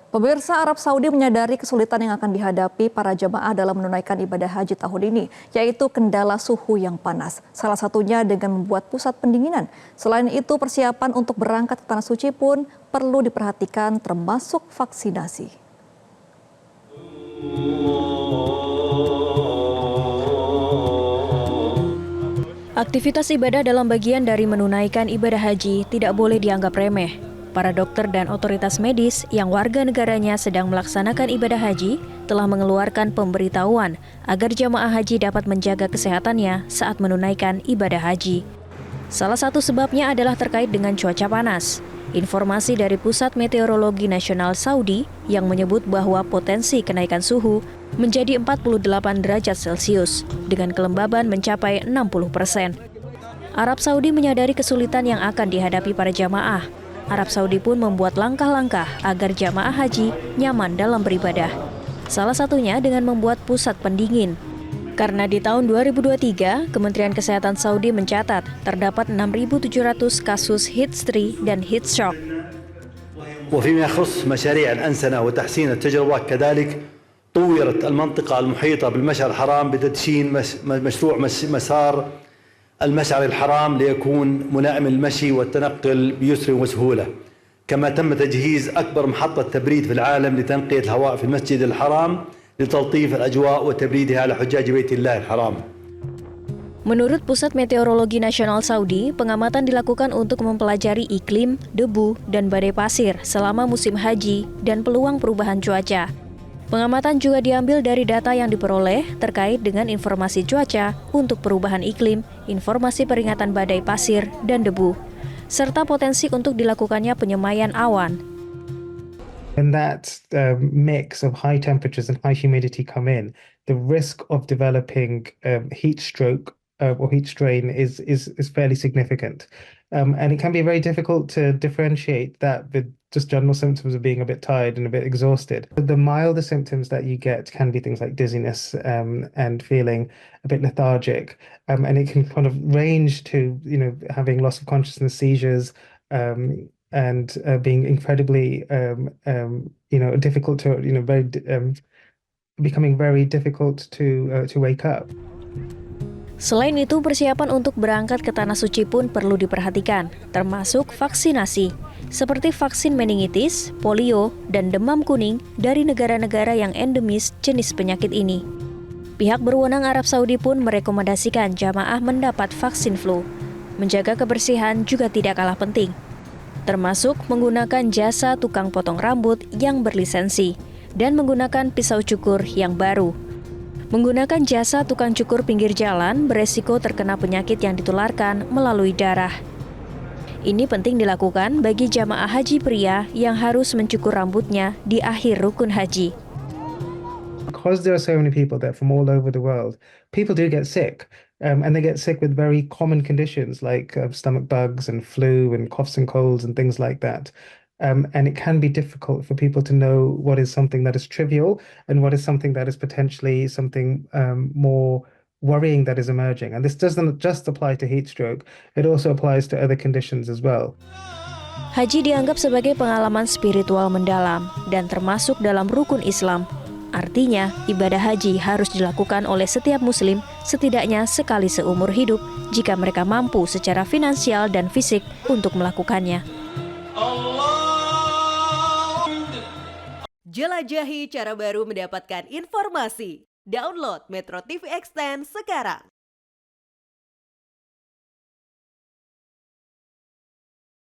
Pemirsa, Arab Saudi menyadari kesulitan yang akan dihadapi para jemaah dalam menunaikan ibadah haji tahun ini, yaitu kendala suhu yang panas. Salah satunya dengan membuat pusat pendinginan. Selain itu, persiapan untuk berangkat ke Tanah Suci pun perlu diperhatikan, termasuk vaksinasi. Aktivitas ibadah dalam bagian dari menunaikan ibadah haji tidak boleh dianggap remeh. Para dokter dan otoritas medis yang warga negaranya sedang melaksanakan ibadah haji telah mengeluarkan pemberitahuan agar jamaah haji dapat menjaga kesehatannya saat menunaikan ibadah haji. Salah satu sebabnya adalah terkait dengan cuaca panas. Informasi dari Pusat Meteorologi Nasional Saudi yang menyebut bahwa potensi kenaikan suhu menjadi 48 derajat Celcius dengan kelembaban mencapai 60%. Arab Saudi menyadari kesulitan yang akan dihadapi para jamaah. Arab Saudi pun membuat langkah-langkah agar jamaah haji nyaman dalam beribadah. Salah satunya dengan membuat pusat pendingin. Karena di tahun 2023, Kementerian Kesehatan Saudi mencatat terdapat 6.700 kasus heat stroke dan heat shock. وفيما يخص مشاريع الأنسنة وتحسين التجربة كذلك طورت المنطقة المحيطة بالمشعر الحرام بتدشين مشروع مسار المشعر الحرام ليكون ملائم للمشي والتنقل بيسر وسهولة. كما تم تجهيز أكبر محطة تبريد في العالم لتنقية الهواء في المسجد الحرام لتلطيف الأجواء وتبريدها لحجاج بيت الله الحرام. Menurut Pusat Meteorologi Nasional Saudi, pengamatan dilakukan untuk mempelajari iklim, debu, dan badai pasir selama musim haji dan peluang perubahan cuaca. Pengamatan juga diambil dari data yang diperoleh terkait dengan informasi cuaca untuk perubahan iklim, informasi peringatan badai pasir dan debu, serta potensi untuk dilakukannya penyemaian awan. When that mix of high temperatures and high humidity come in, the risk of developing heat stroke or heat strain is fairly significant. And it can be very difficult to differentiate that with just general symptoms of being a bit tired and a bit exhausted. The milder symptoms that you get can be things like dizziness and feeling a bit lethargic. And it can kind of range to, having loss of consciousness, seizures, and being incredibly, difficult to, becoming very difficult to wake up. Selain itu, persiapan untuk berangkat ke Tanah Suci pun perlu diperhatikan, termasuk vaksinasi, seperti vaksin meningitis, polio, dan demam kuning dari negara-negara yang endemis jenis penyakit ini. Pihak berwenang Arab Saudi pun merekomendasikan jamaah mendapat vaksin flu. Menjaga kebersihan juga tidak kalah penting, termasuk menggunakan jasa tukang potong rambut yang berlisensi dan menggunakan pisau cukur yang baru. Menggunakan jasa tukang cukur pinggir jalan beresiko terkena penyakit yang ditularkan melalui darah. Ini penting dilakukan bagi jamaah haji pria yang harus mencukur rambutnya di akhir rukun haji. Because there are so many people that from all over the world, people do get sick. And they get sick with very common conditions like stomach bugs and flu and coughs and colds and things like that. And it can be difficult for people to know what is something that is trivial and what is something that is potentially something more worrying that is emerging. And this doesn't just apply to heat stroke, it also applies to other conditions as well. Haji dianggap sebagai pengalaman spiritual mendalam dan termasuk dalam rukun Islam. Artinya, ibadah haji harus dilakukan oleh setiap muslim setidaknya sekali seumur hidup jika mereka mampu secara finansial dan fisik untuk melakukannya. Jelajahi cara baru mendapatkan informasi. Download Metro TV Extend sekarang.